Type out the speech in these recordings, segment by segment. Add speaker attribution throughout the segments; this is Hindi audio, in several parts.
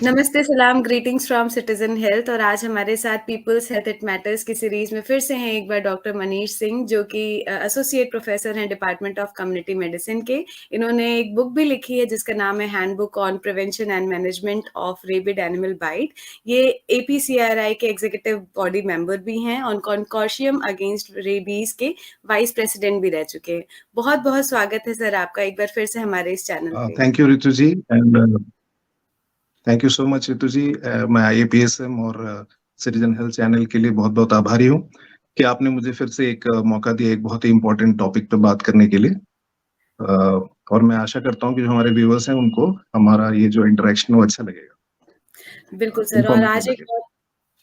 Speaker 1: नमस्ते, सलाम, ग्रीटिंग्स फ्रॉम सिटीजन हेल्थ। और आज हमारे साथ पीपल्स हेल्थ इट मैटर्स की सीरीज में फिर से हैं एक बार डॉक्टर मनीष सिंह, जो कि एसोसिएट प्रोफेसर हैं डिपार्टमेंट ऑफ कम्युनिटी मेडिसिन के। इन्होंने एक बुक भी लिखी है जिसका नाम है handbook on prevention and management of rabid animal bite. ये APCRI के एग्जीक्यूटिव बॉडी मेंबर भी हैं और कॉन्सोर्टियम अगेंस्ट रेबीज के वाइस प्रेसिडेंट भी रह चुके हैं। बहुत बहुत स्वागत है सर आपका एक बार फिर से हमारे इस चैनल पे।
Speaker 2: Thank you Ritu ji and thank you so much Ritu ji. मैं IAPSM और सिटीजन हेल्थ चैनल के लिए बहुत बहुत आभारी हूँ कि आपने मुझे फिर से एक मौका दिया एक बहुत ही इम्पोर्टेंट टॉपिक पे बात करने के लिए। और मैं आशा करता हूँ कि जो हमारे व्यूअर्स हैं उनको हमारा ये जो इंटरेक्शन वो अच्छा लगेगा।
Speaker 1: बिल्कुल सर। और आज एक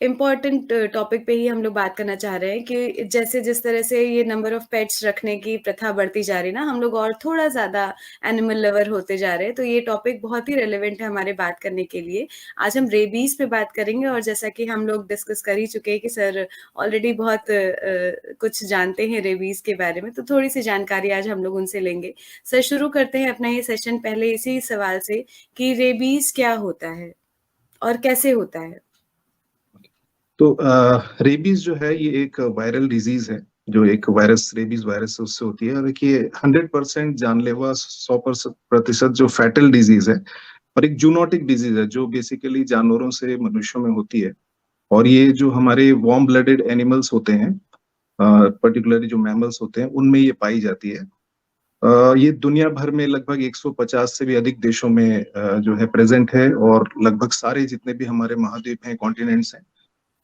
Speaker 1: इम्पॉर्टेंट टॉपिक पे ही हम लोग बात करना चाह रहे हैं कि जैसे जिस तरह से ये नंबर ऑफ पेट्स रखने की प्रथा बढ़ती जा रही है ना, हम लोग और थोड़ा ज्यादा एनिमल लवर होते जा रहे हैं। तो ये टॉपिक बहुत ही रेलेवेंट है हमारे बात करने के लिए। आज हम रेबीज पे बात करेंगे और जैसा कि हम लोग डिस्कस कर ही चुके हैं कि सर ऑलरेडी बहुत कुछ जानते हैं रेबीज के बारे में, तो थोड़ी सी जानकारी आज हम लोग उनसे लेंगे। सर शुरू करते हैं अपना ये सेशन पहले इसी सवाल से कि रेबीज क्या होता है और कैसे होता है।
Speaker 2: तो रेबीज जो है ये एक वायरल डिजीज है, जो एक वायरस रेबीज वायरस उससे होती है। और ये 100% जानलेवा 100% जो फैटल डिजीज है और एक जूनोटिक डिजीज है जो बेसिकली जानवरों से मनुष्यों में होती है। और ये जो हमारे वार्म ब्लडेड एनिमल्स होते हैं, पर्टिकुलरली जो मैमल्स होते हैं, उनमें ये पाई जाती है। ये दुनिया भर में लगभग 150 से भी अधिक देशों में जो है प्रेजेंट है। और लगभग सारे जितने भी हमारे महाद्वीप हैं, कॉन्टिनेंट्स हैं,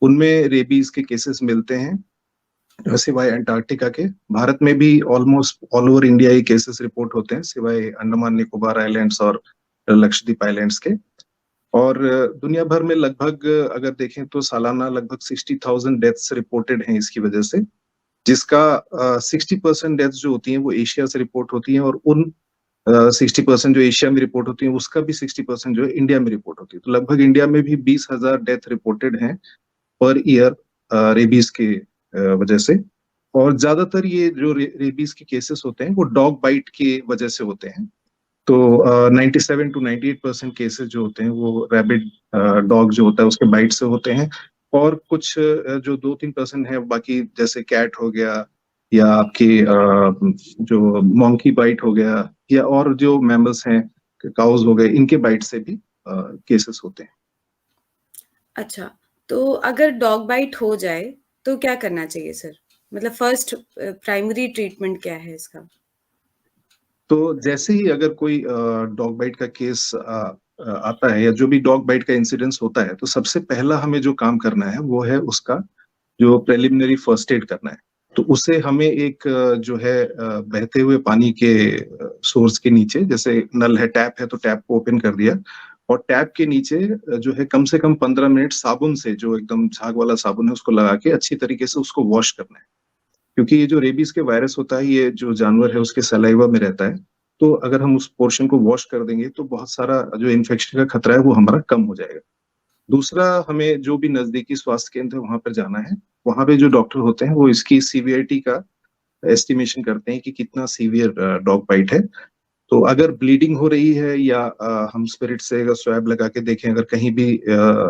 Speaker 2: उनमें रेबीज के केसेस मिलते हैं। सिवाय अंटार्कटिका के, भारत में भी ऑलमोस्ट ऑल ओवर इंडिया ये केसेस रिपोर्ट होते हैं, सिवाय अंडमान निकोबार आइलैंड्स और लक्षद्वीप आइलैंड्स के। और दुनिया भर में लगभग अगर देखें तो सालाना लगभग 60,000 डेथ्स रिपोर्टेड हैं इसकी वजह से, जिसका 60% डेथ्स जो होती हैं वो एशिया से रिपोर्ट होती हैं। और उन 60% जो एशिया में रिपोर्ट होती है उसका भी 60% जो है इंडिया में रिपोर्ट होती है। तो लगभग इंडिया में भी 20,000 डेथ रिपोर्टेड हैं पर ईयर रेबीज के वजह से। और ज्यादातर ये जो रेबीज के केसेस होते हैं वो डॉग बाइट की वजह से होते हैं। तो 97 to 98% केसेस जो होते हैं वो रैबिड डॉग जो होता है उसके बाइट से होते हैं। और कुछ जो 2-3% है बाकी, जैसे कैट हो गया या आपकी जो मॉन्की बाइट हो गया, या और जो मैमल्स हैं, काउज हो गए, इनके बाइट से भी केसेस होते हैं।
Speaker 1: अच्छा, तो अगर डॉग बाइट हो जाए तो क्या करना चाहिए सर? मतलब फर्स्ट प्राइमरी ट्रीटमेंट क्या है इसका?
Speaker 2: तो जैसे ही अगर कोई डॉग बाइट का केस आता है या जो भी डॉग बाइट का इंसिडेंस होता है, तो सबसे पहला हमें जो काम करना है वो है उसका जो प्रिलिमिनरी फर्स्ट एड करना है। तो उसे हमें एक जो है बहते हुए पानी के सोर्स के नीचे, जैसे नल है, टैप है, तो टैप को ओपन कर दिया और टैप के नीचे जो है कम से कम 15 मिनट साबुन से, जो एकदम झाग वाला साबुन है, उसको लगा के अच्छी तरीके से उसको वॉश करना है। क्योंकि ये जो रेबीज के वायरस होता है ये जो जानवर है उसके सलाइवा में रहता है। तो अगर हम उस पोर्शन को वॉश कर देंगे तो बहुत सारा जो इन्फेक्शन का खतरा है वो हमारा कम हो जाएगा। दूसरा, हमें जो भी नजदीकी स्वास्थ्य केंद्र है वहां पर जाना है। वहां पे जो डॉक्टर होते हैं वो इसकी सीवियरिटी का एस्टिमेशन करते हैं कि कितना सीवियर डॉग बाइट है। तो अगर ब्लीडिंग हो रही है या हम स्पिरिट से अगर स्वैब लगा के देखें, अगर कहीं भी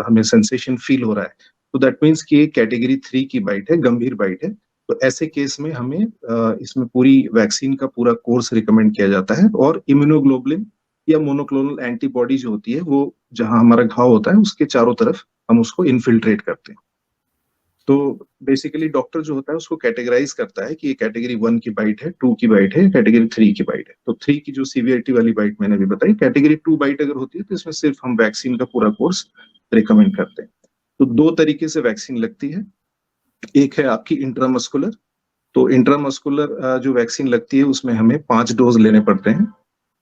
Speaker 2: हमें सेंसेशन फील हो रहा है, तो दैट मीन्स कि ये कैटेगरी 3 की बाइट है, गंभीर बाइट है। तो ऐसे केस में हमें इसमें पूरी वैक्सीन का पूरा कोर्स रिकमेंड किया जाता है। और इम्यूनोग्लोबुलिन या मोनोक्लोनल एंटीबॉडी जो होती है वो जहां हमारा घाव होता है उसके चारों तरफ हम उसको इन्फिल्ट्रेट करते हैं। तो बेसिकली डॉक्टर जो होता है उसको कैटेगराइज करता है कि ये कैटेगरी 1 की बाइट है, 2 की बाइट है, कैटेगरी 3 की बाइट है। तो 3 की जो सीवियरिटी वाली बाइट मैंने भी बताई, कैटेगरी 2 बाइट अगर होती है तो इसमें सिर्फ हम वैक्सीन का पूरा कोर्स रिकमेंड करते हैं। तो दो तरीके से वैक्सीन लगती है। एक है आपकी इंट्रामस्कुलर। तो इंट्रामस्कुलर जो वैक्सीन लगती है उसमें हमें 5 डोज लेने पड़ते हैं।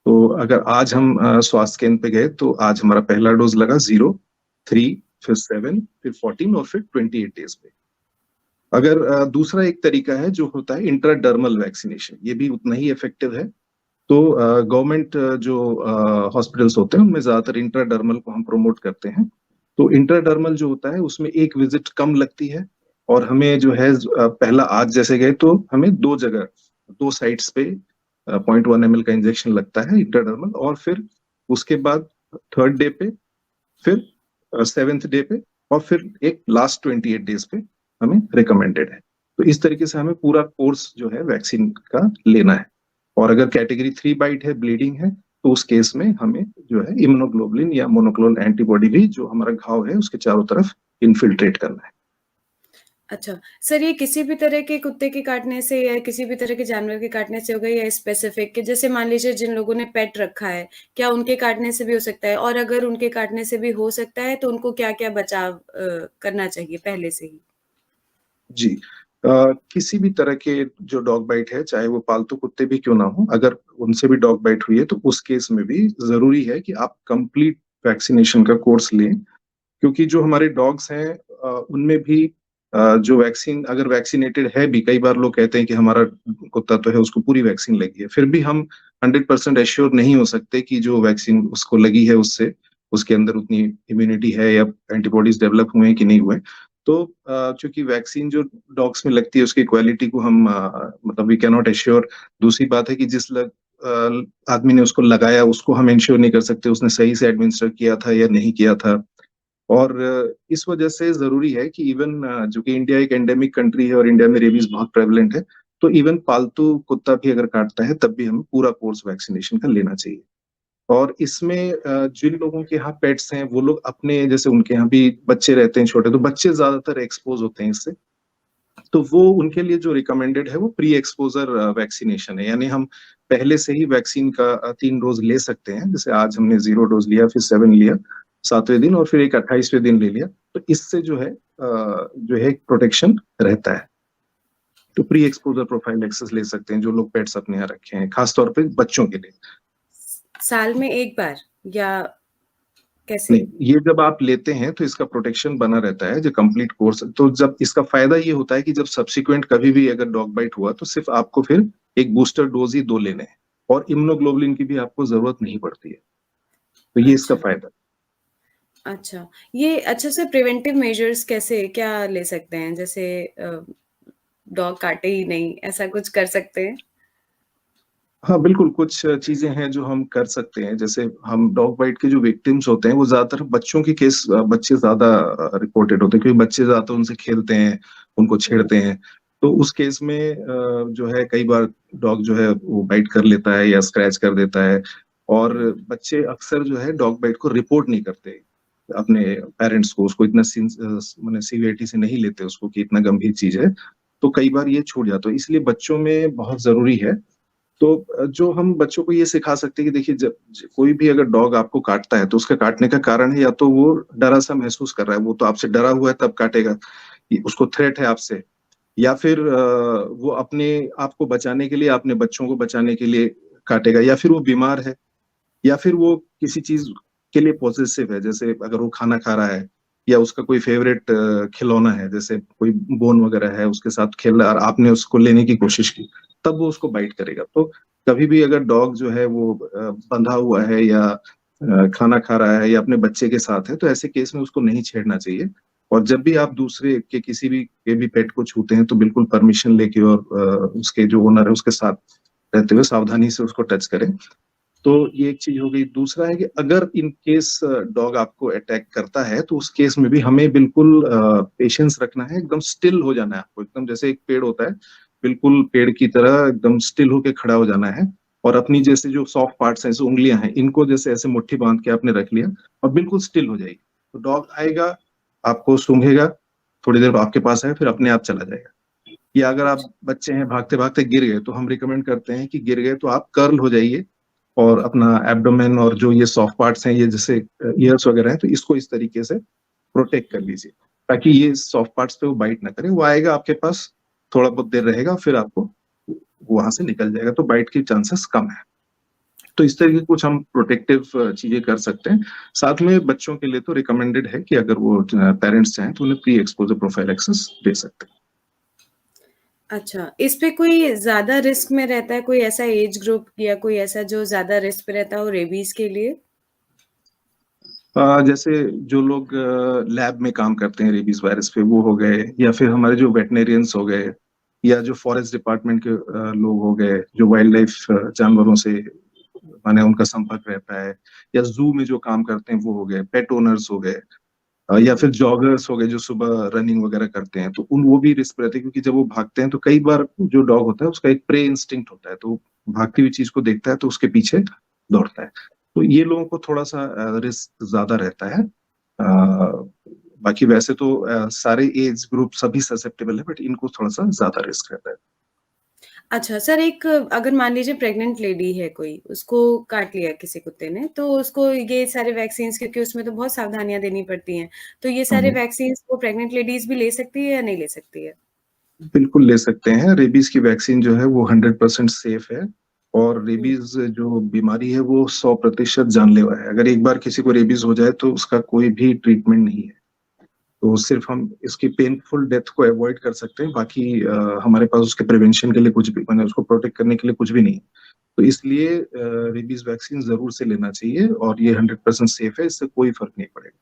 Speaker 2: तो अगर आज हम स्वास्थ्य केंद्र पे गए तो आज हमारा पहला डोज लगा 0, 3, फिर 7, फिर 14 और फिर 28 डेज पे। अगर दूसरा एक तरीका है जो होता है इंट्राडर्मल वैक्सीनेशन, ये भी उतना ही इफेक्टिव है। तो गवर्नमेंट जो हॉस्पिटल्स होते हैं उनमें ज्यादातर इंट्राडर्मल को हम प्रमोट करते हैं। तो इंट्राडर्मल जो होता है उसमें एक विजिट कम लगती है। और हमें जो है पहला आज जैसे गए तो हमें दो जगह, दो साइट्स पे 0.1 ml का इंजेक्शन लगता है इंट्राडर्मल। और फिर उसके बाद थर्ड डे पे फिर 7th डे पे, और फिर एक लास्ट 28 डेज पे हमें रिकमेंडेड है। तो इस तरीके से हमें पूरा कोर्स जो है वैक्सीन का लेना है। और अगर कैटेगरी 3 बाइट है, ब्लीडिंग है, तो उस केस में हमें जो है इम्यूनोग्लोबुलिन या मोनोक्लोनल एंटीबॉडी भी जो हमारा घाव है उसके चारों तरफ इन्फिल्ट्रेट करना है।
Speaker 1: अच्छा, सर ये किसी भी तरह के कुत्ते के काटने से या किसी भी तरह के जानवर के काटने से होगा या स्पेसिफिक कि जैसे मान लीजिए जिन लोगों ने पेट रखा है, क्या उनके काटने से भी हो सकता है? और अगर उनके काटने से भी हो सकता है तो उनको क्या-क्या बचाव करना चाहिए पहले से ही?
Speaker 2: जी। किसी भी तरह के जो डॉग बाइट है, चाहे वो पालतू कुत्ते भी क्यों ना हो, अगर उनसे भी डॉग बाइट हुई है तो उस केस में भी जरूरी है कि आप कंप्लीट वैक्सीनेशन का कोर्स लें। क्योंकि जो हमारे डॉग्स हैं उनमें भी जो वैक्सीन, अगर वैक्सीनेटेड है भी, कई बार लोग कहते हैं कि हमारा कुत्ता तो है उसको पूरी वैक्सीन लगी है, फिर भी हम 100% एश्योर नहीं हो सकते कि जो वैक्सीन उसको लगी है उससे उसके अंदर उतनी इम्यूनिटी है या एंटीबॉडीज डेवलप हुए हैं कि नहीं हुए। तो चूंकि वैक्सीन जो डॉग्स में लगती है उसकी क्वालिटी को हम मतलब वी कैनॉट एश्योर। दूसरी बात है कि आदमी ने उसको लगाया उसको हम इंश्योर नहीं कर सकते उसने सही से एडमिनिस्टर किया था या नहीं किया था। और इस वजह से जरूरी है कि इवन जो कि इंडिया एक एंडेमिक कंट्री है और इंडिया में रेबीज बहुत प्रेवलेंट है, तो इवन पालतू कुत्ता भी अगर काटता है तब भी हमें पूरा कोर्स वैक्सीनेशन का लेना चाहिए। और इसमें जिन लोगों के यहाँ पेट्स हैं वो लोग अपने, जैसे उनके यहाँ भी बच्चे रहते हैं छोटे, तो बच्चे ज्यादातर एक्सपोज होते हैं इससे। तो वो उनके लिए जो रिकमेंडेड है वो प्री एक्सपोजर वैक्सीनेशन है, यानी हम पहले से ही वैक्सीन का 3 डोज ले सकते हैं। जैसे आज हमने 0 डोज लिया, फिर 7 लिया 7वें दिन, और फिर एक 28वें दिन ले लिया। तो इससे जो है प्रोटेक्शन रहता है। तो प्री एक्सपोजर प्रोफाइल एक्सेस ले सकते हैं जो लोग पेट्स अपने यहाँ रखे हैं, खासतौर पे बच्चों के लिए।
Speaker 1: साल में 1 बार या कैसे?
Speaker 2: नहीं, ये जब आप लेते हैं तो इसका प्रोटेक्शन बना रहता है जो कंप्लीट कोर्स। तो जब इसका फायदा ये होता है कि जब सब्सिक्वेंट कभी भी अगर डॉग बाइट हुआ तो सिर्फ आपको फिर एक बूस्टर डोज ही 2 लेने हैं, और इम्यूनोग्लोबुलिन की भी आपको जरूरत नहीं पड़ती है। तो ये इसका
Speaker 1: अच्छा,
Speaker 2: फायदा है।
Speaker 1: अच्छा। ये अच्छा सर प्रिवेंटिव मेजर्स कैसे क्या ले सकते हैं? जैसे डॉग काटे ही नहीं, ऐसा कुछ कर सकते हैं?
Speaker 2: हाँ बिल्कुल, कुछ चीजें हैं जो हम कर सकते हैं। जैसे हम डॉग बाइट के जो विक्टिम्स होते हैं वो ज्यादातर बच्चों की केस, बच्चे ज्यादा रिपोर्टेड होते हैं क्योंकि बच्चे ज्यादा उनसे खेलते हैं, उनको छेड़ते हैं। तो उस केस में जो है कई बार डॉग जो है वो बाइट कर लेता है या स्क्रैच कर देता है। और
Speaker 1: हुँ,
Speaker 2: बच्चे अक्सर जो है डॉग बाइट को रिपोर्ट नहीं करते अपने पेरेंट्स को, उसको इतना मैंने सीवियरिटी से नहीं लेते उसको कि इतना गंभीर चीज है। तो कई बार ये छूट जाता है, इसलिए बच्चों में बहुत जरूरी है। तो जो हम बच्चों को ये सिखा सकते हैं कि देखिए, जब कोई भी अगर डॉग आपको काटता है तो उसका काटने का कारण है या तो वो डरा सा महसूस कर रहा है, वो तो आपसे डरा हुआ है तब काटेगा, उसको थ्रेट है आपसे, या फिर वो अपने आप को बचाने के लिए, अपने बच्चों को बचाने के लिए काटेगा, या फिर वो बीमार है, या फिर वो किसी चीज के लिए पॉसेसिव है। जैसे अगर वो खाना खा रहा है या उसका कोई फेवरेट खिलौना है, जैसे कोई बोन वगैरह है उसके साथ खेल रहा है और आपने उसको लेने की कोशिश की, तब वो उसको बाइट करेगा। तो कभी भी अगर डॉग जो है वो बंधा हुआ है या खाना खा रहा है या अपने बच्चे के साथ है, तो ऐसे केस में उसको नहीं छेड़ना चाहिए। और जब भी आप दूसरे के किसी भी के भी पेट को छूते हैं तो बिल्कुल परमिशन लेके और उसके जो ओनर है उसके साथ रहते हुए सावधानी से उसको टच करें। तो ये एक चीज हो गई। दूसरा है कि अगर इन केस डॉग आपको अटैक करता है तो उस केस में भी हमें बिल्कुल पेशेंस रखना है, एकदम स्टिल हो जाना है आपको, एकदम जैसे एक पेड़ होता है, बिल्कुल पेड़ की तरह एकदम स्टिल होके खड़ा हो जाना है। और अपनी जैसे जो सॉफ्ट पार्ट्स हैं, जैसे उंगलियां हैं, इनको जैसे ऐसे मुट्ठी बांध के आपने रख लिया और बिल्कुल स्टिल हो जाएगी। तो डॉग आएगा, आपको सूंघेगा, थोड़ी देर आपके पास आएगा, फिर अपने आप चला जाएगा। या अगर आप
Speaker 1: अच्छा,
Speaker 2: बच्चे हैं भागते भागते गिर गए तो हम रिकमेंड करते हैं कि गिर गए तो आप कर्ल हो जाइए और अपना एब्डोमेन और जो ये सॉफ्ट पार्ट्स हैं, ये जैसे ईयर्स वगैरह हैं, तो इसको इस तरीके से प्रोटेक्ट कर लीजिए ताकि ये सॉफ्ट पार्ट्स पे वो बाइट ना करे। वो आएगा आपके पास, थोड़ा बहुत देर रहेगा, फिर आपको वहां से निकल जाएगा, तो बाइट की चांसेस कम है। तो इस तरीके कुछ हम प्रोटेक्टिव चीजें कर सकते हैं। साथ में बच्चों के लिए तो रिकमेंडेड है कि अगर वो पेरेंट्स चाहें तो उन्हें प्री एक्सपोजर प्रोफाइल एक्सेस दे सकते हैं।
Speaker 1: अच्छा। इस पे कोई ज़्यादा रिस्क में रहता है, कोई ऐसा एज ग्रुप या कोई ऐसा जो ज़्यादा रिस्क पे रहता हो रेबीज़ के लिए?
Speaker 2: जैसे जो लोग लैब में काम करते हैं रेबीज वायरस पे, वो हो गए, या फिर हमारे जो वेटनेरियंस हो गए, या जो फॉरेस्ट डिपार्टमेंट के लोग हो गए जो वाइल्ड लाइफ जानवरों से माने उनका संपर्क रहता है, या ज़ू में जो काम करते हैं वो हो गए, पेट ओनर्स हो गए, या
Speaker 1: हुँ।
Speaker 2: फिर जॉगर्स हो गए जो सुबह रनिंग वगैरह करते हैं, तो उन वो भी रिस्क रहते हैं, क्योंकि जब वो भागते हैं तो कई बार जो डॉग होता है उसका एक प्रे इंस्टिंक्ट होता है, तो भागती हुई चीज को देखता है तो उसके पीछे दौड़ता है। तो ये लोगों को थोड़ा सा रिस्क ज्यादा रहता है। बाकी वैसे तो सारे एज ग्रुप सभी ससेप्टेबल है, बट इनको थोड़ा सा ज्यादा रिस्क रहता है।
Speaker 1: अच्छा सर, एक अगर मान लीजिए प्रेग्नेंट लेडी है कोई, उसको काट लिया किसी कुत्ते ने, तो उसको ये सारे वैक्सीन्स, क्योंकि उसमें तो बहुत सावधानियाँ देनी पड़ती हैं, तो ये सारे
Speaker 2: हम्म।
Speaker 1: वैक्सीन्स वो प्रेग्नेंट लेडीज़ भी ले सकती है या नहीं ले सकती है?
Speaker 2: बिल्कुल ले सकते हैं। रेबीज की वैक्सीन जो है वो 100% सेफ है। और
Speaker 1: हुँ।
Speaker 2: रेबीज जो बीमारी है वो 100% जानलेवा है। अगर एक बार किसी को रेबीज हो जाए तो उसका कोई भी ट्रीटमेंट नहीं है। तो सिर्फ हम इसकी पेनफुल डेथ को अवॉइड कर सकते हैं, बाकी हमारे पास उसके प्रिवेंशन के लिए कुछ भी, मैंने उसको प्रोटेक्ट करने के लिए कुछ भी नहीं है। तो इसलिए रेबीज वैक्सीन जरूर से लेना चाहिए, और ये 100% सेफ है, इससे कोई फर्क नहीं पड़ेगा।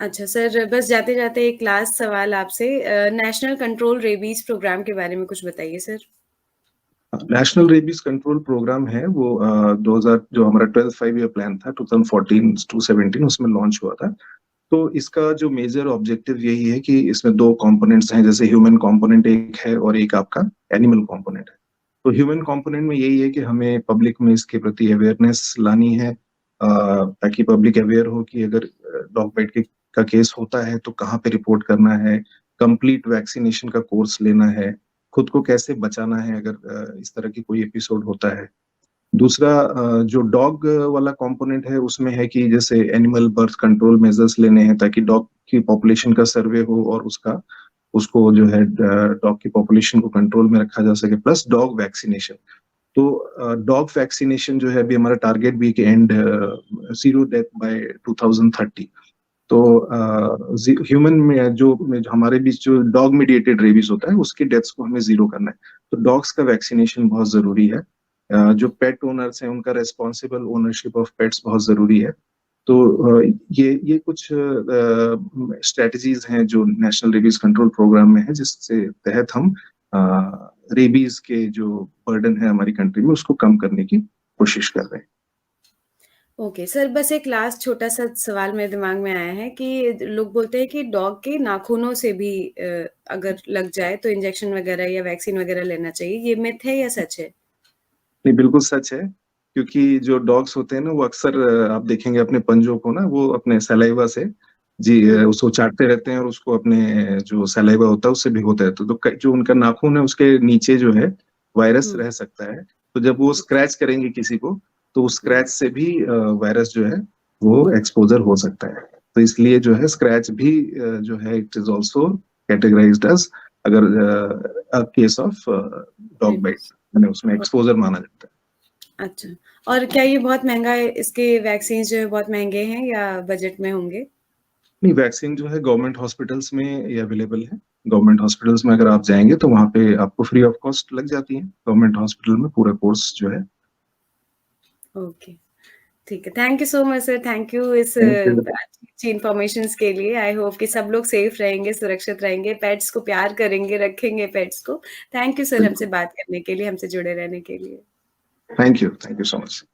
Speaker 1: अच्छा सर, बस जाते-जाते एक लास्ट सवाल आपसे, नेशनल कंट्रोल रेबीज़ प्रोग्राम के बारे में कुछ बताइए sir?
Speaker 2: National rabies control program है वो 2000, जो हमारा 12th 5 ईयर प्लान था 2014 टू 17, उसमें लॉन्च हुआ था। तो इसका जो मेजर ऑब्जेक्टिव यही है कि इसमें दो कंपोनेंट्स हैं, जैसे ह्यूमन कंपोनेंट एक है और एक आपका एनिमल कंपोनेंट है। तो ह्यूमन कंपोनेंट में यही है कि हमें पब्लिक में इसके प्रति अवेयरनेस लानी है, ताकि पब्लिक अवेयर हो कि अगर डॉग बाइट का केस होता है तो कहाँ पे रिपोर्ट करना है, कंप्लीट वैक्सीनेशन का कोर्स लेना है, खुद को कैसे बचाना है अगर इस तरह की कोई एपिसोड होता है। दूसरा जो डॉग वाला कंपोनेंट है उसमें है कि जैसे एनिमल बर्थ कंट्रोल मेजर्स लेने हैं, ताकि डॉग की पॉपुलेशन का सर्वे हो और उसका उसको जो है डॉग की पॉपुलेशन को कंट्रोल में रखा जा सके, प्लस डॉग वैक्सीनेशन। तो डॉग वैक्सीनेशन जो है अभी हमारा टारगेट भी कि एंड 0 डेथ बाय 2030। तो ह्यूमन में जो हमारे बीच जो डॉग मीडिएटेड रेबीज होता है उसकी डेथ्स को हमें जीरो करना है। तो डॉग्स का वैक्सीनेशन बहुत जरूरी है। जो पेट ओनर्स हैं उनका रेस्पॉन्सिबल ओनरशिप ऑफ पेट्स बहुत जरूरी है। तो ये कुछ स्ट्रेटजीज हैं जो नेशनल रेबीज कंट्रोल प्रोग्राम में है, जिससे तहत हम रेबीज के जो बर्डन है हमारी कंट्री में उसको कम करने की कोशिश कर रहे हैं।
Speaker 1: ओके सर, बस एक लास्ट छोटा-सा सवाल मेरे दिमाग में आया है कि लोग बोलते हैं कि डॉग के नाखूनों से भी अगर लग जाए तो इंजेक्शन वगैरह या वैक्सीन वगैरह लेना चाहिए, ये मिथ है या सच है?
Speaker 2: नहीं, बिल्कुल सच है। क्योंकि जो डॉग्स होते हैं ना वो अक्सर आप देखेंगे अपने पंजों को ना वो अपने सलाइवा से जी
Speaker 1: हुँ,
Speaker 2: उसको चाटते रहते हैं, और उसको अपने जो सलाइवा होता है उससे भिगोते रहते हैं, तो जो उनका नाखून है उसके नीचे जो है वायरस
Speaker 1: हुँ,
Speaker 2: रह सकता है। तो जब वो स्क्रैच करेंगे किसी को, तो उस
Speaker 1: हुँ,
Speaker 2: स्क्रैच से भी वायरस जो है वो एक्सपोजर हो सकता है। तो इसलिए जो है स्क्रैच भी जो है it is also categorised as, अगर case of dog bite,
Speaker 1: rabies.
Speaker 2: मैंने उसमें
Speaker 1: ओ
Speaker 2: एक्सपोजर माना जाता है।
Speaker 1: अच्छा, और क्या ये बहुत महँगा है, इसके वैक्सीन्स जो है बहुत महँगे हैं या बजट में होंगे?
Speaker 2: नहीं, वैक्सीन जो है गवर्नमेंट हॉस्पिटल्स में ये अवेलेबल है। गवर्नमेंट हॉस्पिटल्स में अगर आप जाएंगे तो वहाँ पे आपको फ्री ऑफ कॉस्ट लग जाती है, गवर्नमेंट हॉस्पिटल में पूरा कोर्स जो है।
Speaker 1: ओके, ठीक है। Thank you so much sir, thank you इस
Speaker 2: थैंक यू।
Speaker 1: अच्छी-अच्छी इन्फॉर्मेशंस के लिए। आई होप कि सब लोग सेफ रहेंगे, सुरक्षित रहेंगे, पेट्स को प्यार करेंगे, रखेंगे पेट्स को। थैंक यू सर हमसे
Speaker 2: बिल्कुल।
Speaker 1: बात करने के लिए, हमसे जुड़े रहने के लिए।
Speaker 2: Thank you so much.